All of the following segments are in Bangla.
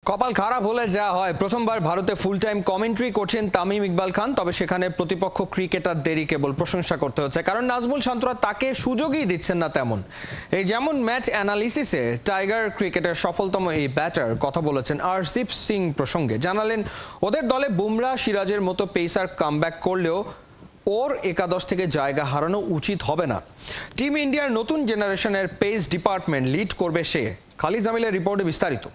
কপাল খারাপ হলে যা হয়, প্রথমবার ভারতে ফুল টাইম কমেন্ট্রি করছেন তামিম ইকবাল খান। তবে সেখানে প্রতিপক্ষ ক্রিকেটারদেরই কেবল প্রশংসা করতে হচ্ছে, কারণ নাজমুল শান্তরা তাকে সুযোগই দিচ্ছেন না তেমন। এই যেমন ম্যাচ অ্যানালিসিসে টাইগার ক্রিকেটের সফলতম এই ব্যাটার কথা বলেছেন আর্শদীপ সিং প্রসঙ্গে। জানালেন ওদের দলে বুমরা, সিরাজের মতো পেসার কামব্যাক করলেও ওর একাদশ থেকে জায়গা হারানো উচিত হবে না। টিম ইন্ডিয়ার নতুন জেনারেশনের পেস ডিপার্টমেন্ট লিড করবে সে। খালিদ জামিলের রিপোর্টে বিস্তারিত।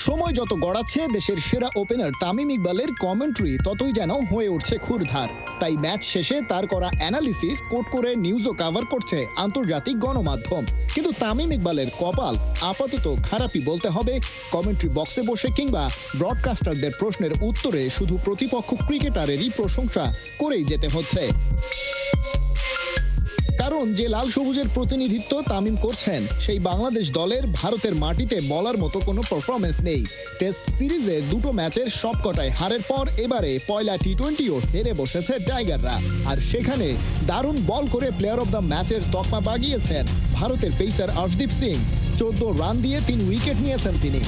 সময় যত গড়াচ্ছে দেশের সেরা ওপেনার তামিম ইকবালের কমেন্ট্রি ততই যেন হয়ে উঠছে ক্ষুরধার। তাই ম্যাচ শেষে তার করা অ্যানালিসিস কোট করে নিউজও কভার করছে আন্তর্জাতিক গণমাধ্যম। কিন্তু তামিম ইকবালের কপাল আপাতত খারাপই বলতে হবে। কমেন্ট্রি বক্সে বসে কিংবা ব্রডকাস্টারদের প্রশ্নের উত্তরে শুধু প্রতিপক্ষ ক্রিকেটারেরই প্রশংসা করেই যেতে হচ্ছে। কারণ যে লাল সবুজের প্রতিনিধিত্ব তামিম করছেন, সেই বাংলাদেশ দলের ভারতের মাটিতে বলার মতো কোনো পারফরমেন্স নেই। টেস্ট সিরিজে দুটো ম্যাচের সবকটায় হারের পর এবারে পয়লা টি-20ও হেরে বসেছে টাইগাররা। আর সেখানে দারুণ বল করে প্লেয়ার অব দ্য ম্যাচের তকমা বাগিয়েছেন ভারতের পেসার আর্শদীপ সিং। 14 রান দিয়ে 3 উইকেট নিয়েছেন তিনি।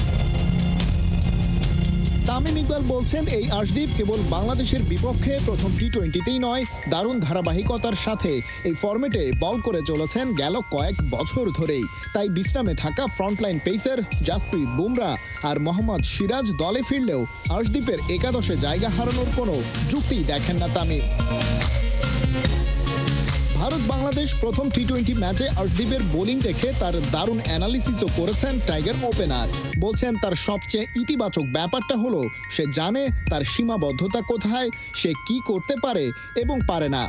তামিম ইকবাল বলছেন, এই আর্শদীপ কেবল বাংলাদেশের বিপক্ষে প্রথম টি-20তেই নয়, দারুণ ধারাবাহিকতার সাথে এই ফরম্যাটে বল করে চলেছেন গেল কয়েক বছর ধরেই। তাই বিশ্রামে থাকা ফ্রন্টলাইন পেসার জাসপ্রীত বুমরা আর মোহাম্মদ সিরাজ দলে ফিরলেও আর্শদীপের একাদশে জায়গা হারানোর কোনো যুক্তিই দেখেন না তামিম। ভারত বাংলাদেশ প্রথম টি-20 ম্যাচে আর্শদীপের বোলিং দেখে তার দারুণ অ্যানালিসিসও করেছেন টাইগার ওপেনার। বলছেন তার সবচেয়ে ইতিবাচক ব্যাপারটা হলো সে জানে তার সীমাবদ্ধতা কোথায়, সে কি করতে পারে এবং পারে না।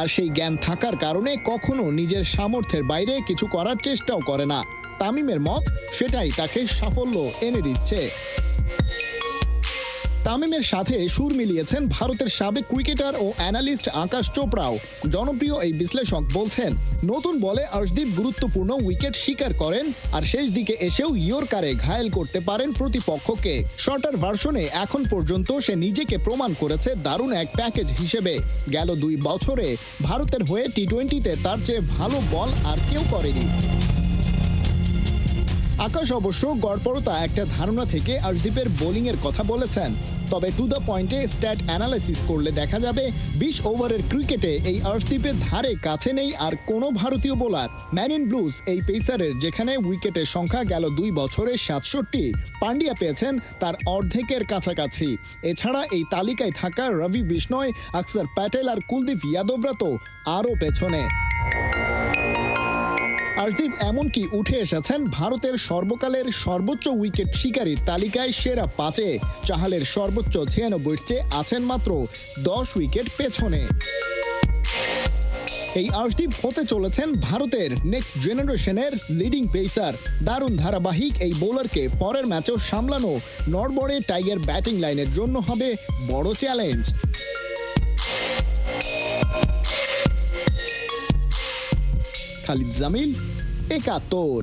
আর সেই জ্ঞান থাকার কারণে কখনো নিজের সামর্থ্যের বাইরে কিছু করার চেষ্টাও করে না। তামিমের মত সেটাই তাকে সাফল্য এনে দিচ্ছে। তামিমের সাথে সুর মিলিয়েছেন ভারতের সাবেক ক্রিকেটার ও অ্যানালিস্ট আকাশ চোপড়াও। জনপ্রিয় এই বিশ্লেষক বলছেন, নতুন বলে আর্শদীপ গুরুত্বপূর্ণ উইকেট শিকার করেন আর শেষ দিকে এসেও ইয়র্কারে ঘায়েল করতে পারেন প্রতিপক্ষকে। শর্টার ভার্সনে এখন পর্যন্ত সে নিজেকে প্রমাণ করেছে দারুণ এক প্যাকেজ হিসেবে। গেল 2 বছরে ভারতের হয়ে টি-20তে তার চেয়ে ভালো বল আর কেউ করেনি। আকাশ অবশ্য গড়পড়তা একটা ধারণা থেকে আর্শদীপের বোলিংয়ের কথা বলেছেন। তবে টু দ্য পয়েন্টে স্ট্যাট অ্যানালাইসিস করলে দেখা যাবে 20 ওভারের ক্রিকেটে এই আর্শদীপের ধারে কাছে নেই আর কোনো ভারতীয় বোলার। ম্যান ইন ব্লুজ এই পেসারের যেখানে উইকেটের সংখ্যা গেল 2 বছরে 67, পান্ডিয়া পেয়েছেন তার অর্ধেকের কাছাকাছি। এছাড়া এই তালিকায় থাকা রবি বিষ্ণয়, আকসার প্যাটেল আর কুলদীপ যাদবরা তো আরও পেছনে। আর্শদীপ এমনকি উঠে এসেছেন ভারতের সর্বকালের সর্বোচ্চ উইকেট শিকারীর তালিকায় সেরা 5-এ। চাহালের সর্বোচ্চ 96 চেয়ে আছেন মাত্র 10 উইকেট পেছনে। এই আর্শদীপ হতে চলেছেন ভারতের নেক্সট জেনারেশনের লিডিং পেসার। দারুণ ধারাবাহিক এই বোলারকে পরের ম্যাচেও সামলানো নড়বড়ে টাইগার ব্যাটিং লাইনের জন্য হবে বড় চ্যালেঞ্জ। খালিদ জামিল, 71।